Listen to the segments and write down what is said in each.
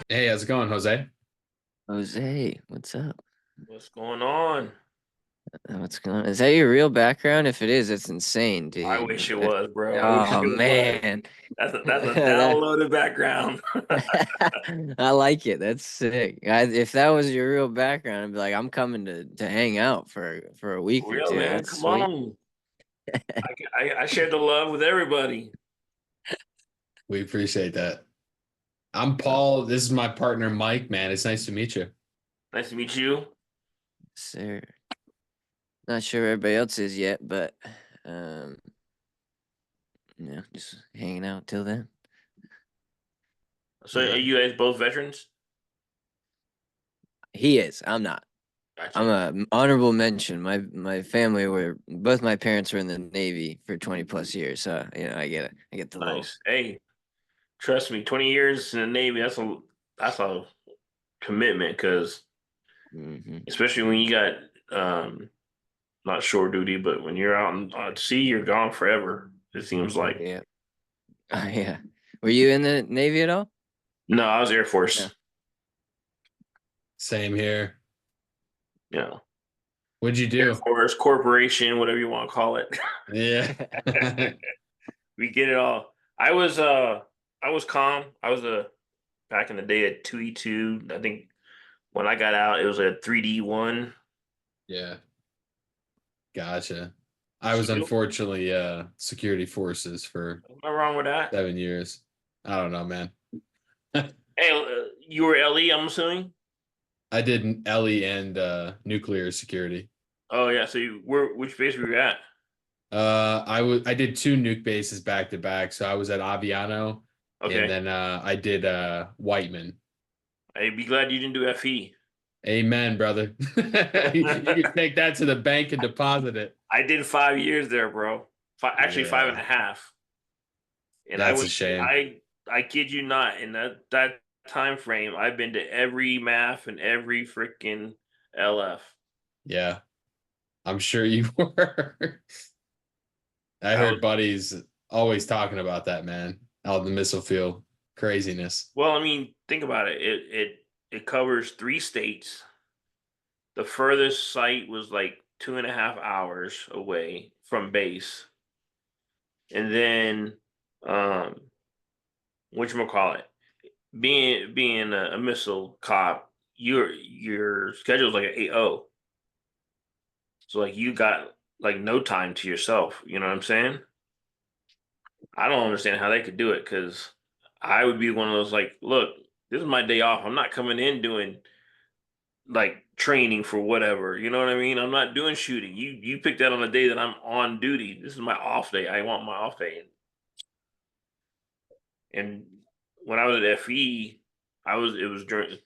Hey, how's it going, Jose? Jose, what's up? What's going on? What's going on? Is that your real background? If it is, it's insane, I dude. wish it was, bro. I wish Oh it was. man. That's a That- downloaded background. I like it. That's sick. If that was your real background, I'd be like, I'm coming to hang out for a week For or real, two. man. That's Come sweet. on. I share the love with everybody. We appreciate that. I'm Paul. This is my partner, Mike, man. It's nice to meet you. Nice to meet you. Sir. Not sure where everybody else is yet, but um, just hanging out till then. So are Yeah. you guys both veterans? He is. I'm not. I'm Gotcha. a honorable mention. My family were both my parents were in the Navy for 20 plus years, so I get the little. Nice. Hey, trust me, 20 years in the Navy, that's a commitment because Hmm. especially when you got not shore duty, but when you're out at sea, you're gone forever, it seems like. Yeah. Yeah. Were you in the Navy at all? No, I was Air No. Force. Same here. You know. What'd you Air do? Force, corporation, whatever you want to call it. Yeah. We get it all. I was calm. I was a back in the day at 2E2. I think when I got out, it was a 3D1. Yeah. Gotcha. I was You unfortunately security forces for Am I wrong with that? 7 years. I don't know, man. Hey, you were LE, I'm assuming. I did an LE and nuclear security. Oh yeah, so you were which base were you at? I did two nuke bases back to back. So I was at Aviano and Okay. then I did Whiteman. I'd be glad you didn't do FE. Amen, brother. You can take that to the bank and deposit it. I did 5 years there, bro. Actually, five and Yeah, a half. And I that's a went. shame. I kid you not. In that time frame, I've been to every math and every freaking LF. Yeah, I'm sure you were. I I heard was buddies always talking about that, man. Out in the missile field. Craziness. well. I mean, think about it. It covers 3 states. The furthest site was like 2.5 hours away from base, and then um, what you call it? Being a missile cop, your schedule is like an 8-0. So like you got like no time to yourself. You know what I'm saying? I don't understand how they could do it because I would be one of those like, look, this is my day off. I'm not coming in doing like training for whatever. You know what I mean? I'm not doing shooting. You picked that on the day that I'm on duty. This is my off day. I want my off day. And when I was at FE, I was it was during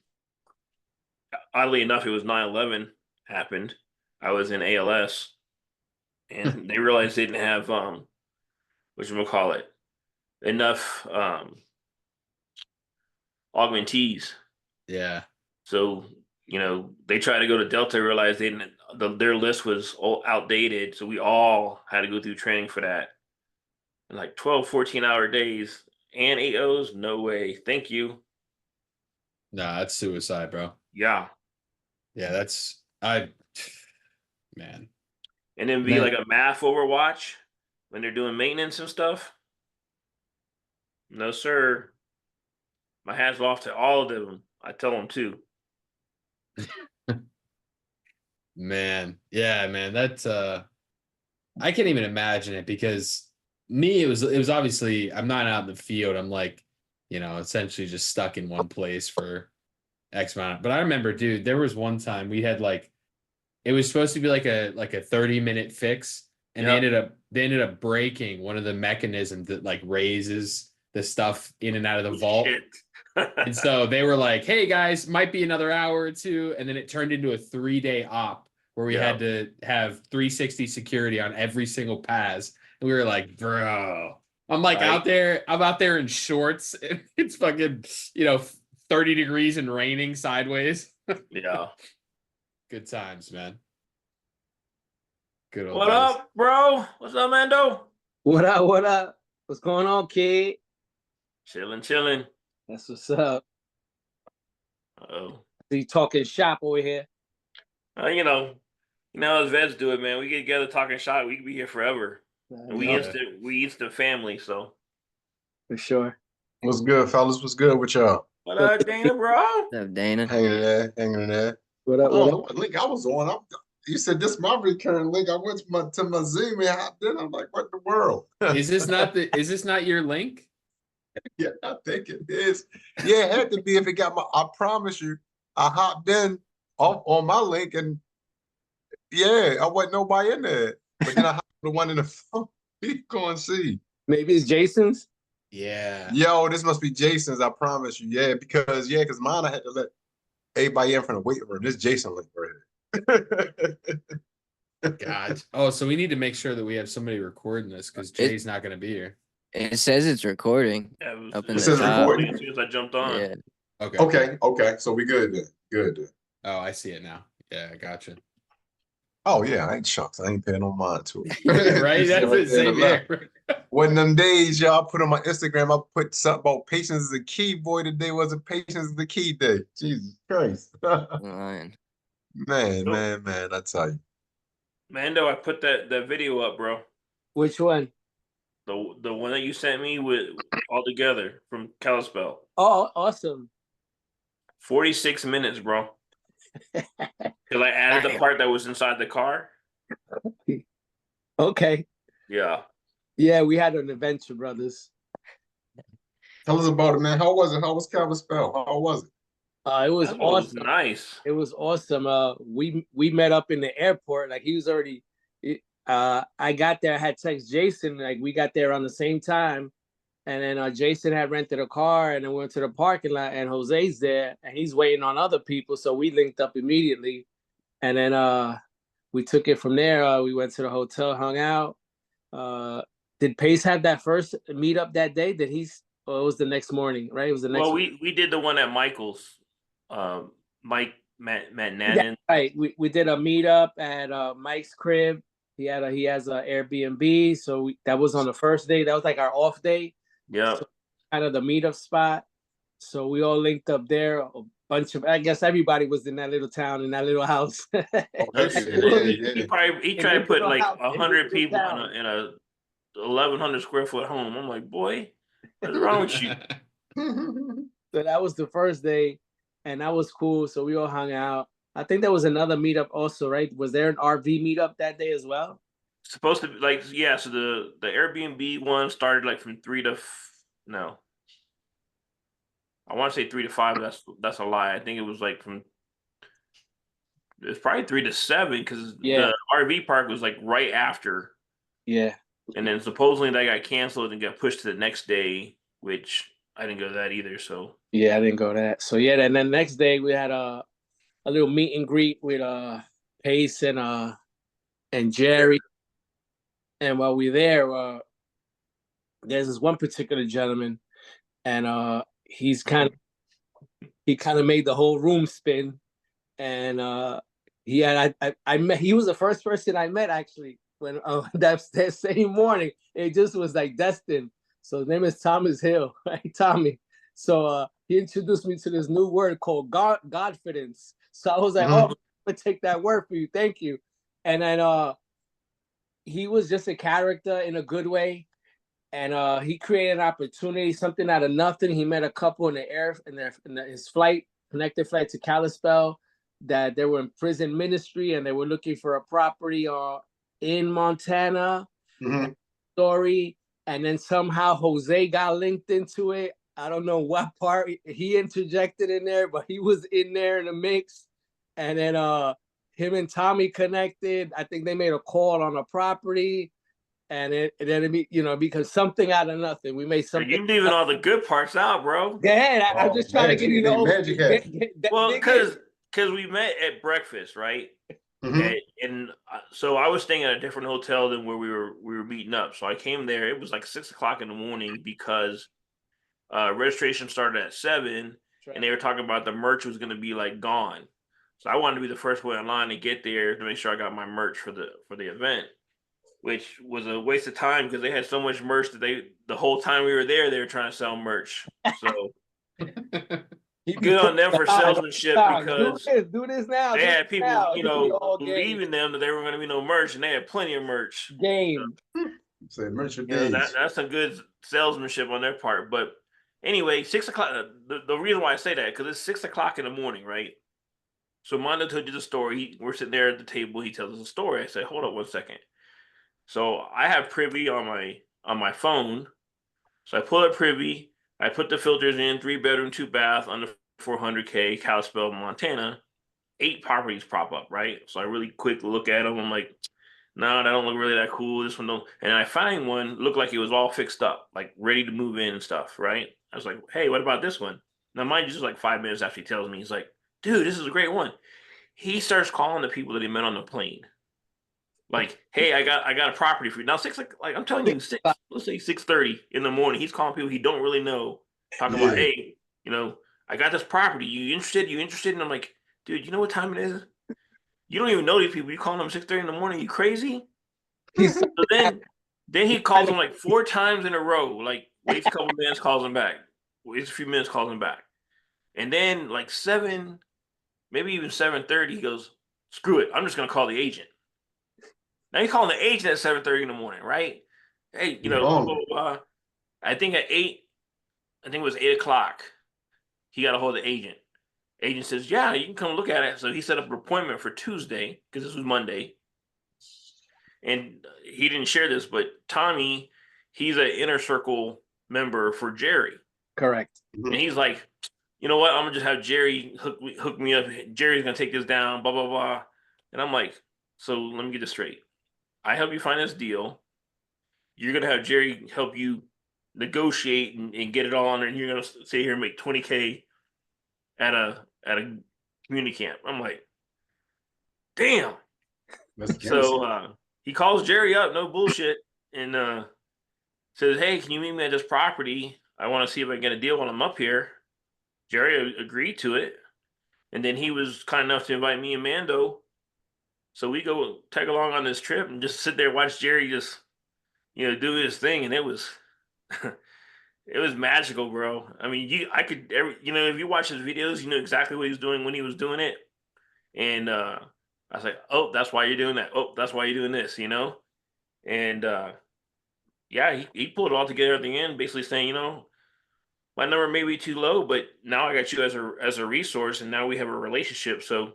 oddly enough, it was 9/11 happened. I was in ALS and they realized they didn't have what you call it enough augmentees. Yeah. So they tried to go to Delta, realized they didn't. Their list was all outdated, so we all had to go through training for that. And like 12, 14-hour days and 8 O's, no way. Thank you. Nah, that's suicide, bro. Yeah. Yeah, that's I man. And then And be like then a math overwatch when they're doing maintenance and stuff. No, sir. My hat's off to all of them. I tell them too. man, yeah, man, that's I can't even imagine it because me, it was obviously I'm not out in the field. I'm like, essentially just stuck in one place for X amount. But I remember, dude, there was one time we had like it was supposed to be like a 30-minute fix, and they Yep. ended up breaking one of the mechanisms that like raises the stuff in and out of the vault. Shit. And so they were like, hey guys, might be another hour or two. And then it turned into a 3-day op where we had Yep. to have 360 security on every single pass. And we were like, bro, Right. I'm out there in shorts. And it's fucking, 30 degrees and raining sideways. Yeah. Good times, man. Good old What days. up, bro? What's up, Mando? What up? What up? What's going on, kid? Chilling, chilling. That's what's up. Oh, So you talking shop over here? you know, as vets do it, man. We get together talking shop. We could be here forever. And we Yeah. instant family. So, For sure. What's good, fellas? What's good with y'all? what Dana, bro? What's up, Dana? Hanging in there, hanging in there. What I up? don't What know up? what link I was on. You said this is my recurring link. I went to my Zoom and hopped in. I'm like, what in the world? Is this not your link? Yeah, I think it is. Yeah, it had to be if it got my. I promise you, I hopped in off on my link and yeah, I wasn't nobody in there. But then I hopped the one in the phone. You go and see. Maybe it's Jason's. Yeah. Yo, this must be Jason's. I promise you. Yeah, because mine I had to let everybody in from the waiting room. This Jason link right here. God. Oh, so we need to make sure that we have somebody recording this because Jay's not going to be here. It says it's recording. Yeah, it Up in It the says top. recording. As soon as I jumped on. Yeah. Okay. Okay. So we good then. Good then. Oh, I see it now. Yeah, I gotcha. Oh yeah, I ain't shucks. I ain't paying no mind to it. Right? That's Right it. Same there. here. One of them days, y'all put on my Instagram, I put something about patience is the key. Boy, today wasn't patience is the key day. Jesus Christ. Lion. man, I tell you. Mando, I put that video up, bro. Which one? The one that you sent me with all together from Kalispell. Oh, awesome. 46 minutes, bro. Because I added the part that was inside the car. Okay. Yeah. Yeah, we had an adventure, brothers. Tell us about it, man. How was it? How was Kalispell? How was it? It was That was awesome. nice. It was awesome. We met up in the airport. Like he was already. I got there. I had text Jason. Like we got there on the same time, and then Jason had rented a car, and then we went to the parking lot. And Jose's there, and he's waiting on other people. So we linked up immediately, and then we took it from there. We went to the hotel, hung out. Did Pace have that first meetup that day? Did he? Or it was the next morning, right? It was the next. Well, we did the one at Michael's. Matt Nannon. Right. We did a meetup at Mike's crib. He has a Airbnb, so that was on the first day. That was like our off day. Yeah. So kind of the meetup spot. So we all linked up there. A bunch of, I guess everybody was in that little town, in that little house. Yeah. He tried to put like 100 people town. in a 1,100 square foot home. I'm like, boy, what's wrong with you? So that was the first day, and that was cool. So we all hung out. I think there was another meetup also, right? Was there an RV meetup that day as well? Supposed to be like, yeah. So the Airbnb one started like from 3 to no. I want to say 3 to 5, but that's a lie. I think it was like it's probably 3 to 7 because the RV park was like right after. Yeah. And then supposedly that got canceled and got pushed to the next day, which I didn't go to that either. So yeah, I didn't go to that. So yeah, and then next day we had a little meet and greet with Pace and Jerry. And while we're there, there's this one particular gentleman, and he kind of made the whole room spin. And I met, he was the first person I met actually when that same morning. It just was like destined. So his name is Thomas Hill, right? Tommy. So he introduced me to this new word called Godfidence. So I was like, oh, I'm gonna take that word for you. Thank you. And then he was just a character in a good way. And he created an opportunity, something out of nothing. He met a couple in the air in his flight, connected flight to Kalispell, that they were in prison ministry and they were looking for a property in Montana. Story. And then somehow Jose got linked into it. I don't know what part he interjected in there, but he was in there in the mix. And then him and Tommy connected. I think they made a call on a property. And then it because something out of nothing. We made something. You're leaving all the good parts out, bro. Go ahead. I'm just trying to get you the well, because we met at breakfast, right? And so I was staying at a different hotel than where we were meeting up. So I came there. It was like 6 o'clock in the morning because registration started at 7, and they were talking about the merch was going to be like gone. So I wanted to be the first one in line to get there to make sure I got my merch for the event, which was a waste of time because they had so much merch that the whole time we were there, they were trying to sell merch. So good on them for salesmanship because do this now. They had people, now. believing them that there were going to be no merch, and they had plenty of merch. Game. Say merch That's some good salesmanship on their part. But anyway, 6 o'clock. The reason why I say that because it's 6 o'clock in the morning, right? So Mando told you the story. We're sitting there at the table. He tells us a story. I said, "Hold up 1 second." So I have Privy on my phone. So I pull up Privy. I put the filters in 3-bedroom, 2-bath, under 400K, Kalispell, Montana. 8 properties pop up, right? So I really quick look at them. I'm like, no, that don't look really that cool. This one don't. And I find one looked like it was all fixed up, like ready to move in and stuff, right? I was like, hey, what about this one? Now, mind you, just like 5 minutes after he tells me, he's like, dude, this is a great one. He starts calling the people that he met on the plane. Like, hey, I got a property for you. Now, like I'm telling you, let's say 6:30 in the morning. He's calling people he don't really know, talking about, hey, I got this property. You interested? And I'm like, dude, you know what time it is? You don't even know these people. You calling them 6:30 in the morning? You crazy? So then he calls them like 4 times in a row. Like waits a couple minutes, calls them back. Waits a few minutes, calls them back. And then like 7, maybe even 7:30, he goes, screw it. I'm just gonna call the agent. Now he's calling the agent at 7:30 in the morning, right? Hey, blah, blah, blah. I think at 8, I think it was 8 o'clock. He got a hold of the agent. Agent says, yeah, you can come look at it. So he set up an appointment for Tuesday because this was Monday. And he didn't share this, but Tommy, he's an inner circle member for Jerry. Correct. And he's like, you know what? I'm going to just have Jerry hook me up. Jerry's going to take this down, blah, blah, blah. And I'm like, so let me get this straight. I help you find this deal. You're going to have Jerry help you negotiate and get it all on there. And you're going to sit here and make $20K at a community camp. I'm like, damn. So he calls Jerry up, no bullshit, and says, hey, can you meet me at this property? I want to see if I can get a deal while I'm up here. Jerry agreed to it. And then he was kind enough to invite me and Mando. So we go tag along on this trip and just sit there, watch Jerry just, do his thing. And it was, it was magical, bro. I mean, if you watch his videos, you know exactly what he was doing when he was doing it. And I was like, oh, that's why you're doing that. Oh, that's why you're doing this, And yeah, he pulled it all together at the end, basically saying, my number may be too low, but now I got you as a resource, and now we have a relationship. So,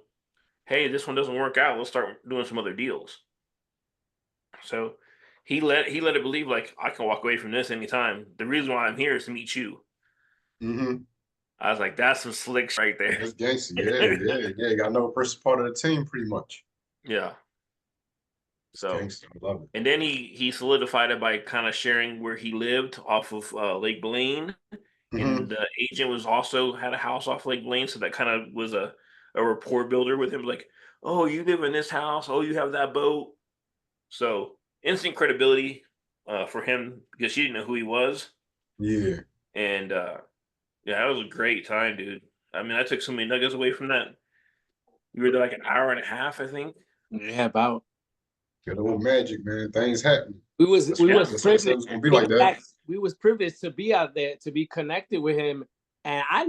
hey, this one doesn't work out. Let's start doing some other deals. So he let it believe like I can walk away from this anytime. The reason why I'm here is to meet you. Mm-hmm. I was like, that's some slicks right there. That's gangster. Yeah. You got no first part of the team, pretty much. Yeah. So gangster. I love it. And then he solidified it by kind of sharing where he lived off of Lake Blaine. And the agent had a house off Lake Blaine, so that kind of was a rapport builder with him. Like, oh, you live in this house. Oh, you have that boat. So instant credibility for him because she didn't know who he was. Yeah. And yeah, that was a great time, dude. I mean, I took so many nuggets away from that. We were there like an hour and a half, I think. Yeah, about. Good old magic, man. Things happen. We was privileged. It was gonna be like that. We was privileged to be out there, to be connected with him. And I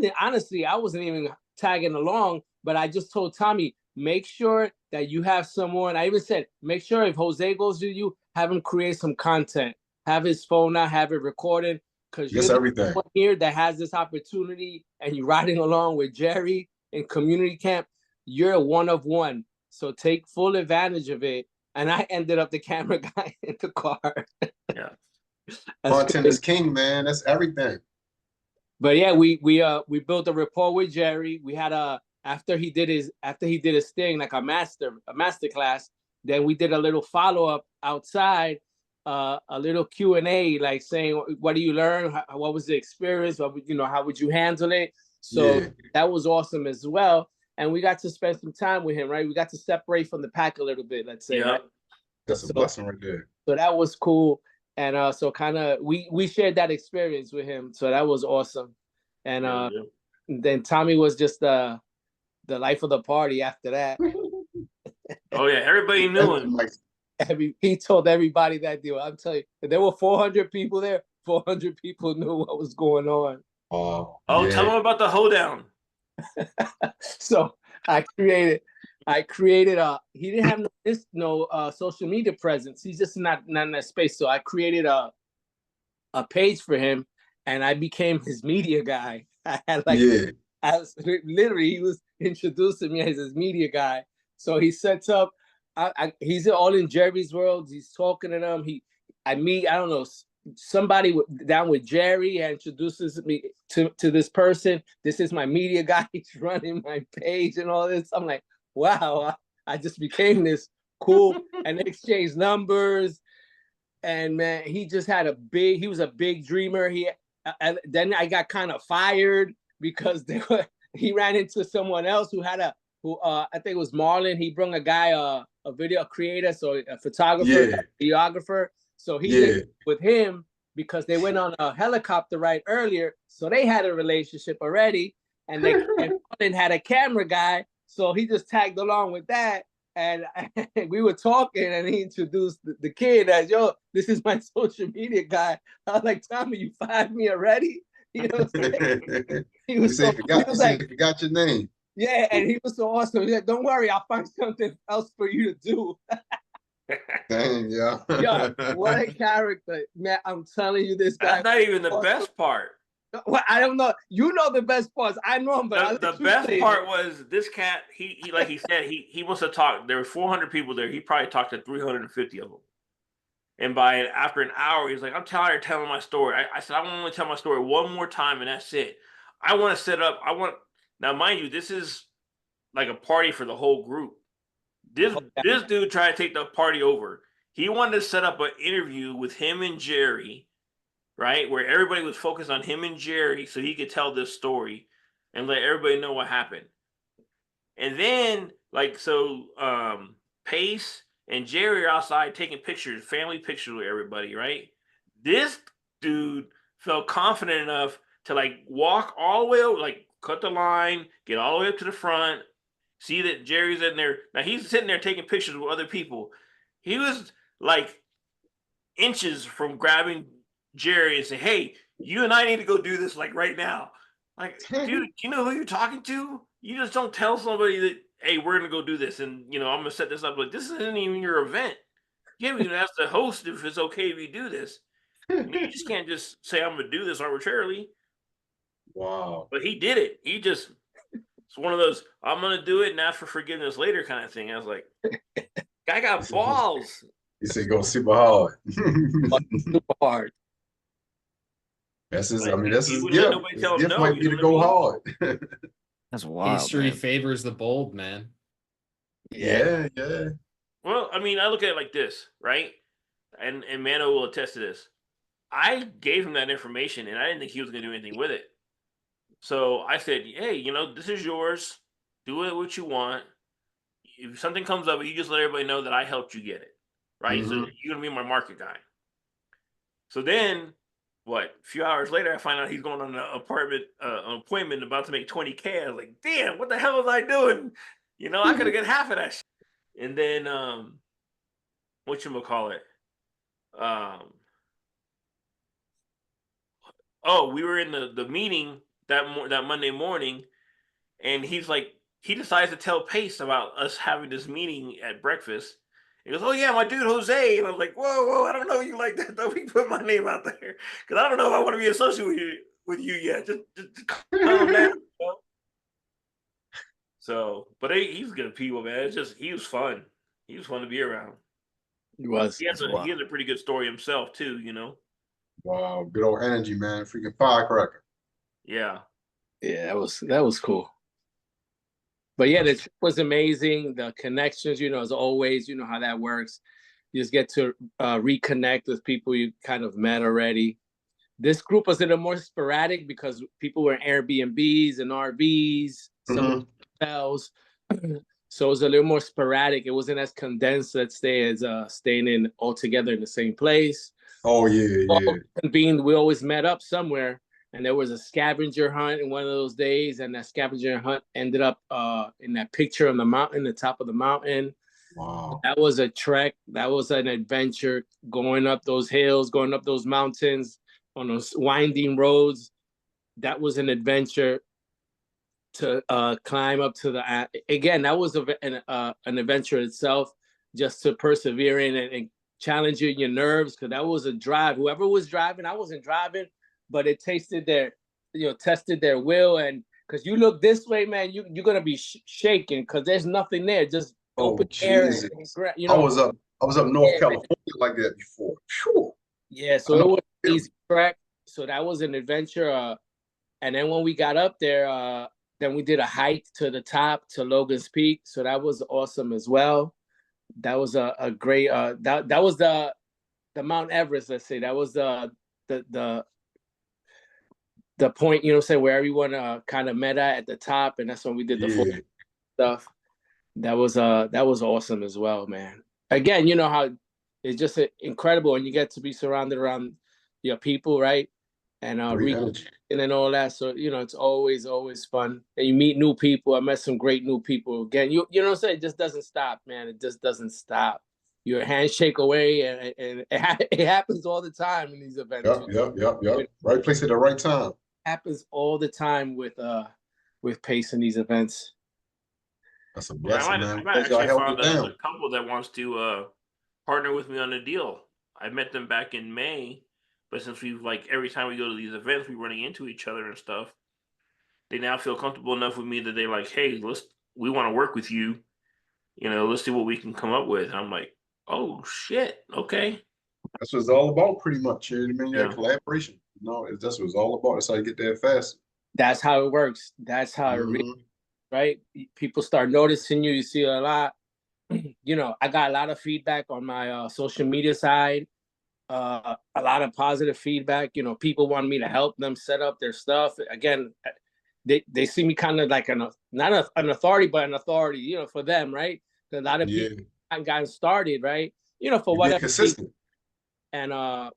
wasn't even tagging along, but I just told Tommy, make sure that you have someone. I even said, make sure if Jose goes to you, have him create some content. Have his phone out, have it recorded. Because you're the one here that has this opportunity and you're riding along with Jerry in community camp. You're a one of one. So take full advantage of it. And I ended up the camera guy in the car. Yeah. Content is king, man. That's everything. But yeah, we built a rapport with Jerry. We had after he did his thing, like a master class, then we did a little follow-up outside, a little Q&A, like saying, what do you learn? What was the experience? How would you handle it? So that was awesome as well. And we got to spend some time with him, right? We got to separate from the pack a little bit, let's say. Yeah. Right? That's a blessing right there. So that was cool. And so kind of we shared that experience with him. So that was awesome. And then Tommy was just the life of the party after that. Oh yeah, everybody knew him. He told everybody that deal. I'm telling you, there were 400 people there. 400 people knew what was going on. Tell them about the hoedown. So I created he didn't have no social media presence. He's just not in that space. So I created a page for him, and I became his media guy. I had like, Yeah. I was literally, he was introducing me as his media guy. So he sets up, he's all in Jerry's world. He's talking to them. I don't know, somebody down with Jerry and introduces me to this person. This is my media guy. He's running my page and all this. I'm like, wow, I just became this cool, and they exchanged numbers. And man, he was a big dreamer. Then I got kind of fired because he ran into someone else who I think it was Marlon. He brought a guy, a video creator, so a photographer, videographer. So he linked with him because they went on a helicopter ride earlier. So they had a relationship already, and Marlon had a camera guy. So he just tagged along with that. And we were talking, and he introduced the kid as, yo, this is my social media guy. I was like, Tommy, you fired me already? You know what I'm saying? He was forgot your name. Yeah, and he was so awesome. He's like, don't worry, I'll find something else for you to do. Dang, yeah. Yo, what a character. Man, I'm telling you, this guy. That's not even the best part. Well, I don't know. You know the best parts. I know him, but the best part was this cat. He like he said, he wants to talk. There were 400 people there. He probably talked to 350 of them. And after an hour, he's like, I'm tired of telling my story. I said, I want to tell my story one more time, and that's it. I want to set up. Now, mind you, this is like a party for the whole group. This dude tried to take the party over. He wanted to set up an interview with him and Jerry, right, where everybody was focused on him and Jerry so he could tell this story and let everybody know what happened. And then, Pace and Jerry are outside taking pictures, family pictures with everybody, right? This dude felt confident enough to walk all the way over, cut the line, get all the way up to the front, see that Jerry's in there. Now he's sitting there taking pictures with other people. He was inches from grabbing Jerry and say, hey, you and I need to go do this right now. Dude, do you know who you're talking to? You just don't tell somebody that, hey, we're gonna go do this, and I'm gonna set this up. This isn't even your event. You haven't even asked the host if it's okay if you do this. You just can't just say I'm gonna do this arbitrarily. Wow. But he did it. It's one of those, I'm gonna do it and ask for forgiveness later kind of thing. I was like, guy got balls. He said go super hard. Super hard. That's his gift. His gift no, might be to go hard. That's wild. History man. favors the bold, man. Yeah. Well, I look at it like this, right? And Mando will attest to this. I gave him that information, and I didn't think he was going to do anything with it. So I said, hey, this is yours. Do it what you want. If something comes up, you just let everybody know that I helped you get it, right? Mm-hmm. So you're going to be my market guy. So then, a few hours later, I find out he's going on an appointment about to make 20K. I was like, damn, what the hell was I doing? I could have got half of that shit. And then, whatchamacallit? We were in the meeting that Monday morning, and he's like, he decides to tell Pace about us having this meeting at breakfast. He goes, oh yeah, my dude Jose. And I was like, whoa, I don't know you like that. Don't we put my name out there? Because I don't know if I want to be associated with you yet. Just calm down. So, but he's good people, man. He was fun. He was fun to be around. He was. He has a pretty good story himself too, Wow, good old energy, man. Freaking firecracker. Yeah. Yeah, that was cool. But yeah, the trip was amazing. The connections, as always, how that works. You just get to reconnect with people you kind of met already. This group was a little more sporadic because people were in Airbnbs and RVs, some hotels. So it was a little more sporadic. It wasn't as condensed, let's say, as staying in all together in the same place. Oh, yeah. We always met up somewhere. And there was a scavenger hunt in one of those days, and that scavenger hunt ended up in that picture on the mountain, the top of the mountain. Wow. That was a trek. That was an adventure, going up those hills, going up those mountains on those winding roads. That was an adventure. to climb up to the again. That was an adventure itself, just to persevere in and challenge your nerves, because that was a drive. Whoever was driving, I wasn't driving, but it tested their will. And because you look this way, man, you're gonna be shaking because there's nothing there, just open air. Jesus. You know, I was up North California like that before. Whew. Yeah, so it was an easy track. So that was an adventure. And then when we got up there, then we did a hike to the top to Logan's Peak. So that was awesome as well. That was a great that was the Mount Everest, let's say. That was the point, say, where everyone kind of met at the top, and that's when we did the full stuff. That was awesome as well, man. Again, you know how it's just incredible when you get to be surrounded around your people, right? And and all that. So it's always fun, and you meet new people. I met some great new people. Again, you know what I'm saying? It just doesn't stop, man. It just doesn't stop. You're a handshake away, and it happens all the time in these events. Yep. Right place at the right time. Happens all the time with Pace in these events. That's a blessing, man. I might actually found a couple that wants to partner with me on a deal. I met them back in May, but since we've every time we go to these events, we're running into each other and stuff. They now feel comfortable enough with me that they're like, "Hey, we want to work with you. Let's see what we can come up with." And I'm like, "Oh shit, okay." That's what it's all about, pretty much. You know what I mean? Yeah, collaboration. That's what it's all about. That's how you get there fast. That's how it works. That's how it really, right? People start noticing you. You see a lot. I got a lot of feedback on my social media side. A lot of positive feedback. People want me to help them set up their stuff. Again, they see me kind of like not an authority, but an authority, for them, right? A lot of people haven't gotten started, right? For whatever. Consistent. And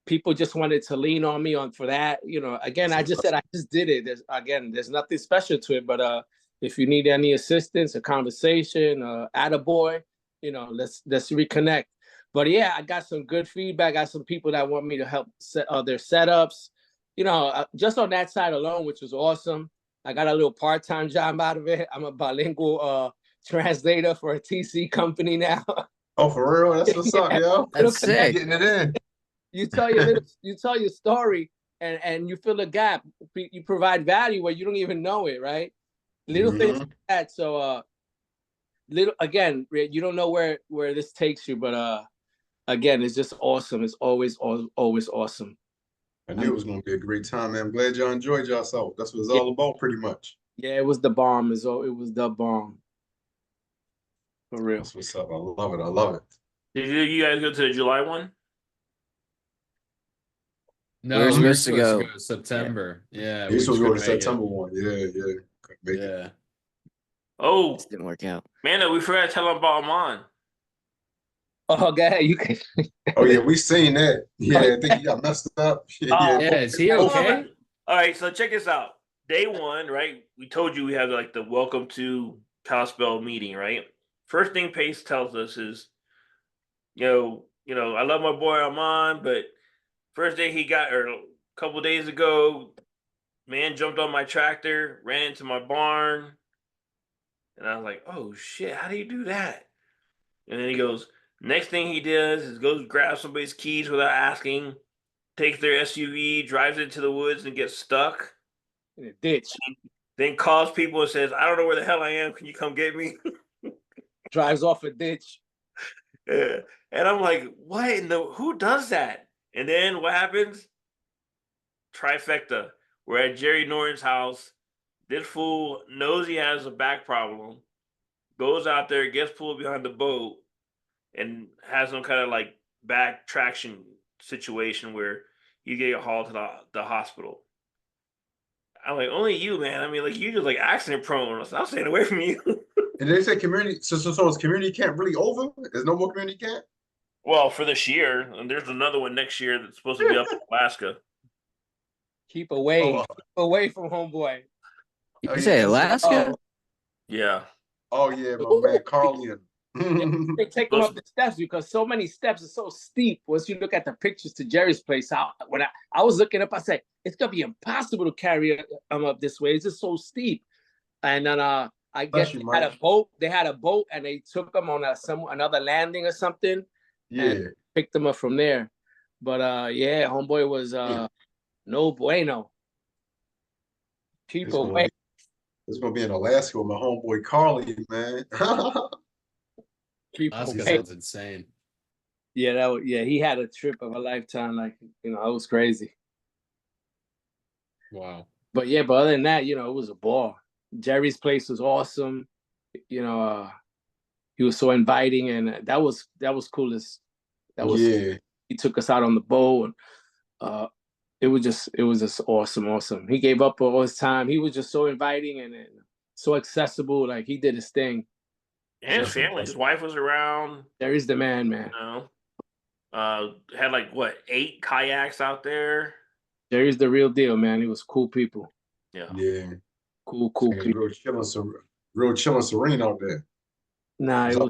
people just wanted to lean on me for that. Again, I just did it. There's nothing special to it, but if you need any assistance, a conversation, attaboy, let's reconnect. But yeah, I got some good feedback. I got some people that want me to help set their setups, just on that side alone, which was awesome. I got a little part-time job out of it. I'm a bilingual translator for a TC company now. Oh, for real? That's what's up, yo. That's sick. Getting it in. You tell your story and you fill a gap. You provide value where you don't even know it, right? Little things like that. So again, you don't know where this takes you, but again, it's just awesome. It's always awesome. I knew it was gonna be a great time, man. I'm glad y'all enjoyed yourself. That's what it's all about, pretty much. Yeah, it was the bomb. It was the bomb. For real. That's what's up. I love it. Did you guys go to the July one? No, we were we were supposed to go September. Yeah, we supposed to go to September one. Yeah. Oh, This didn't work out. Mando, we forgot to tell them about Amon. Oh, okay. You can. Oh yeah, we seen that. Yeah, I think he got messed up. Yeah, is he okay? All right, so check this out. Day one, right? We told you we had the welcome to Kalispell meeting, right? First thing Pace tells us is, I love my boy Amon, but first day a couple days ago, man jumped on my tractor, ran into my barn, and I was like, "Oh shit, how do you do that?" And then he goes, next thing he does is goes grab somebody's keys without asking, takes their SUV, drives into the woods and gets stuck. In a ditch. Then calls people and says, "I don't know where the hell I am. Can you come get me?" Drives off a ditch. Yeah. And I'm like, what in who does that? And then what happens? Trifecta. We're at Jerry Norton's house. This fool knows he has a back problem, goes out there, gets pulled behind the boat, and has some kind of back traction situation where you get hauled to the hospital. I'm like, only you, man. I mean, you just accident prone. I'm staying away from you. And they say community. So is community camp really over? There's no more community camp? Well, for this year, and there's another one next year that's supposed to be up in Alaska. Keep away from homeboy. You say Alaska? Yeah. Oh yeah, my man Carlian. They take them up the steps because so many steps are so steep. Once you look at the pictures to Jerry's place, when I was looking up, I said it's gonna be impossible to carry them up this way. It's just so steep. And then I Bless guess you, they had Mike. a boat. They had a boat, and they took them on another landing or something, Yeah. and picked them up from there. But yeah, homeboy was no bueno. Keep It's gonna away. be it's gonna be in Alaska with my homeboy Carly, man. Keep Alaska away. sounds insane. Yeah, he had a trip of a lifetime. Like, it was crazy. Wow. But yeah, but other than that, it was a ball. Jerry's place was awesome. He was so inviting, and that was coolest. Yeah. He took us out on the boat, and it was just awesome. He gave up all his time. He was just so inviting and so accessible. Like, he did his thing. And his family, his wife was around. Jerry's the man. Had like what, 8 kayaks out there. Jerry's the real deal, man. He was cool people. Yeah. Cool It's people. real chill and serene out there. Nah,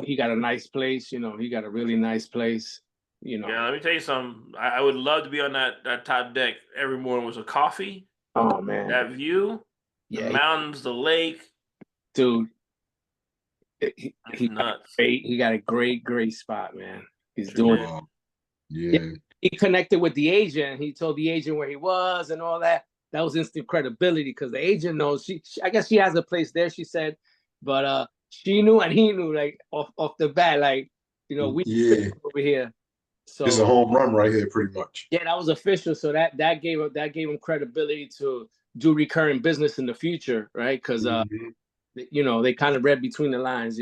he got a nice place. He got a really nice place. Yeah, let me tell you something. I would love to be on that top deck every morning with a coffee. Oh man, That view, the mountains, the lake, dude. He nuts. He got a great spot, man. He's Sure doing. Wow. Yeah. He connected with the agent. He told the agent where he was and all that. That was instant credibility because the agent knows. I guess she has a place there. She said, but she knew and he knew, like, off the bat, like, we over here. So It's a home run right here, pretty much. yeah, that was official. So that gave him credibility to do recurring business in the future, right? Because they kind of read between the lines,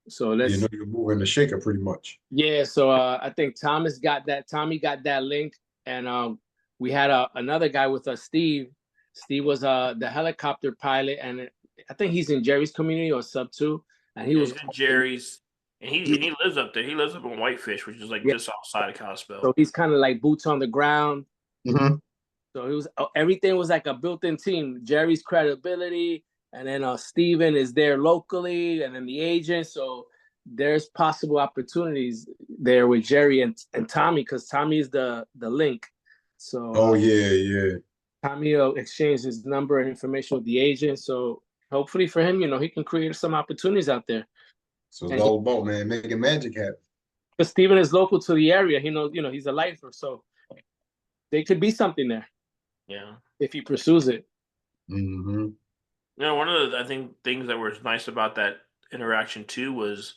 So you're moving the shaker pretty much. Yeah, so I think Tommy got that link, and we had another guy with us, Steve. Steve was the helicopter pilot, and I think he's in Jerry's community or sub 2, and he's in Jerry's, and he lives up there. He lives up in Whitefish, which is like just outside of Kalispell. So he's kind of like boots on the ground. Mm-hmm. So everything was like a built-in team. Jerry's credibility, and then Steven is there locally, and then the agent. So there's possible opportunities there with Jerry and Tommy, because Tommy is the link. So yeah. Tommy exchanged his number and information with the agent. So hopefully for him, he can create some opportunities out there. So it's all about, man, making magic happen. Because Steven is local to the area. He knows, he's a lifer. So there could be something there. Yeah. If he pursues it. Mm-hmm. One of the, I think, things that was nice about that interaction too was,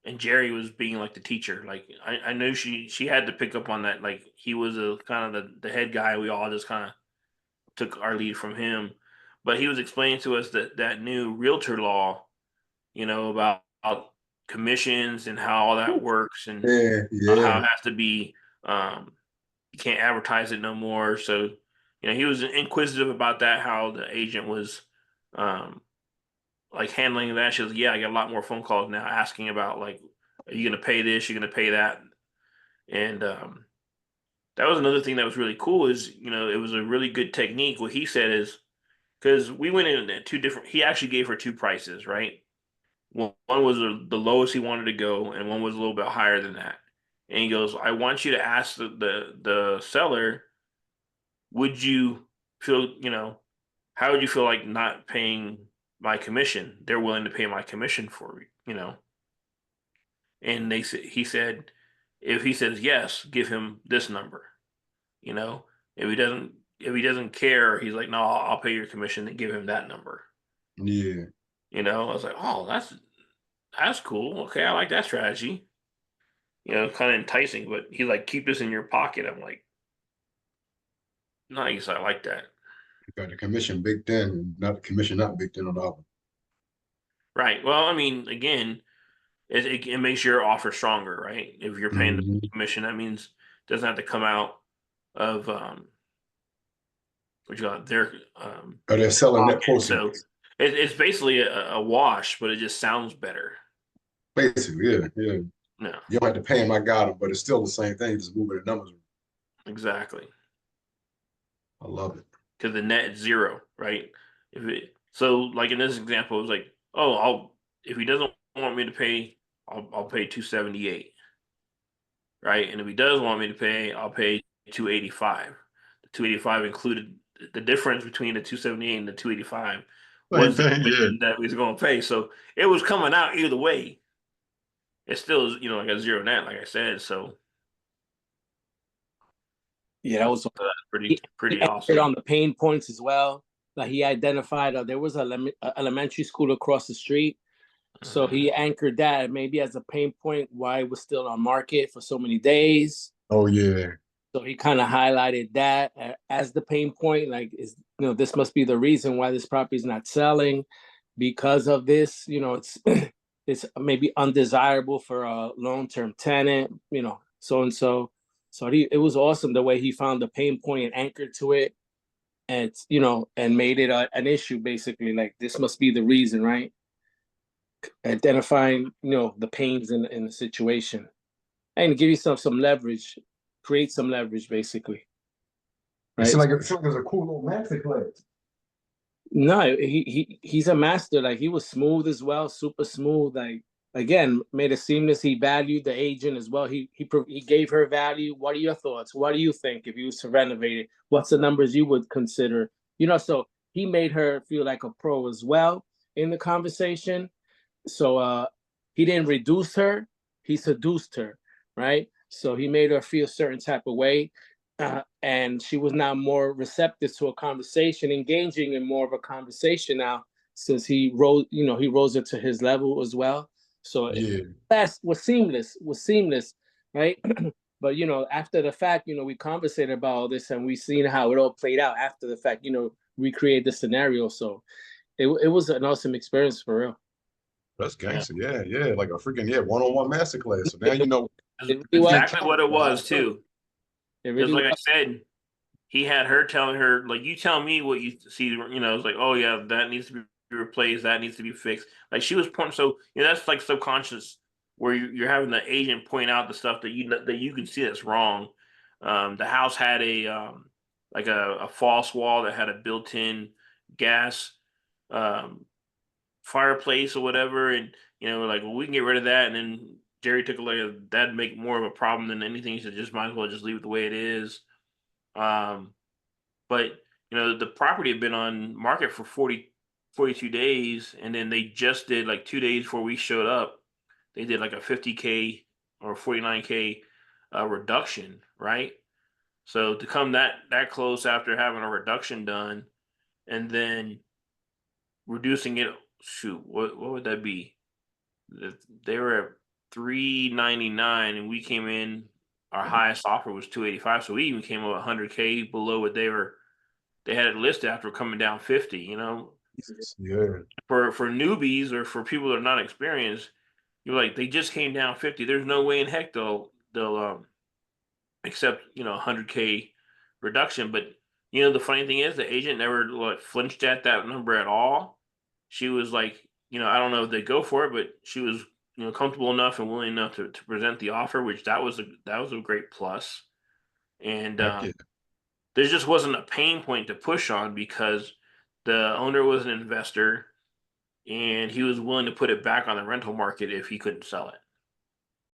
and Jerry was being like the teacher. Like, I knew she had to pick up on that. Like, he was a kind of the head guy. We all just kind of took our lead from him. But he was explaining to us that new realtor law, about commissions and how all that works, and how it has to be, you can't advertise it no more. So, he was inquisitive about that, how the agent was like handling that. She was, I get a lot more phone calls now asking about, like, are you going to pay this? You're going to pay that? And that was another thing that was really cool is, it was a really good technique. What he said is, because we went in at 2 different, he actually gave her 2 prices, right? One was the lowest he wanted to go, and one was a little bit higher than that. And he goes, I want you to ask the seller, would you feel, how would you feel like not paying my commission? They're willing to pay my commission for you, And he said, if he says yes, give him this number. If he doesn't care, he's like, no, I'll pay your commission and give him that number. Yeah. I was like, oh, that's cool. Okay, I like that strategy. Kind of enticing, but he's like, keep this in your pocket. I'm like, nice, I like that. You got the commission baked in, not the commission not baked in on the other. Right. Well, I mean, again, it makes your offer stronger, right? If you're paying the commission, that means it doesn't have to come out of what you got their they're selling net proceeds. So it's basically a wash, but it just sounds better. Basically, yeah. No. You don't have to pay him, I got him, but it's still the same thing, just moving the numbers. Exactly. I love it. Because the net is 0, right? So like in this example, it was like, oh, if he doesn't want me to pay, I'll pay $278, right? And if he does want me to pay, I'll pay $285. The $285 included the difference between the 278 and the 285 Same was the thing, yeah. commission that we was going to pay. So it was coming out either way. It still is, like a zero net, like I said. So Yeah, that was pretty he awesome. on the pain points as well. Like he identified there was a elementary school across the street. So he anchored that maybe as a pain point why it was still on market for so many days. Oh yeah. So he kind of highlighted that as the pain point, like this must be the reason why this property is not selling because of this. It's it's maybe undesirable for a long-term tenant. So and so. So it was awesome the way he found the pain point and anchored to it, and and made it an issue basically. Like this must be the reason, right? Identifying the pains in the situation and give yourself some leverage, create some leverage basically, It right? seemed like it was a cool little masterclass. No, he's a master. Like he was smooth as well, super smooth. Like again, made it seamless. He valued the agent as well. He gave her value. What are your thoughts? What do you think if you was to renovate it? What's the numbers you would consider? So he made her feel like a pro as well in the conversation. So he didn't reduce her, he seduced her, right? So he made her feel a certain type of way. And she was now more receptive to a conversation, engaging in more of a conversation now, since he rose it to his level as well. So Yeah. that was seamless, right? But after the fact, we conversated about all this and we seen how it all played out after the fact, recreate the scenario. So it was an awesome experience for real. That's gangster. Yeah, yeah. Like a freaking one-on-one masterclass. So now That's exactly what it was too. It Because really like I said, he had her telling her, like, you tell me what you see, it's like, oh yeah, that needs to be replaced, that needs to be fixed. Like she was pointing, so that's like subconscious where you're having the agent point out the stuff that you can see that's wrong. The house had like a false wall that had a built-in gas um, fireplace or whatever, and we're like, well, we can get rid of that. And then Jerry took a look at that'd make more of a problem than anything. He said, just might as well just leave it the way it is. But the property had been on market for 42 days, and then they just did like 2 days before we showed up. They did like a 50K or 49K reduction, right? So to come that close after having a reduction done, and then reducing it, shoot, what would that be? They were at 399, and we came in. Our highest offer was 285, so we even came up 100K below what they had it listed after coming down 50. Yeah. For newbies or for people that are not experienced, you're like, they just came down 50. There's no way in heck they'll accept 100K reduction. But the funny thing is, the agent never flinched at that number at all. She was like, I don't know if they go for it, but she was comfortable enough and willing enough to present the offer, which that was a great plus. And there just wasn't a pain point to push on because the owner was an investor and he was willing to put it back on the rental market if he couldn't sell it.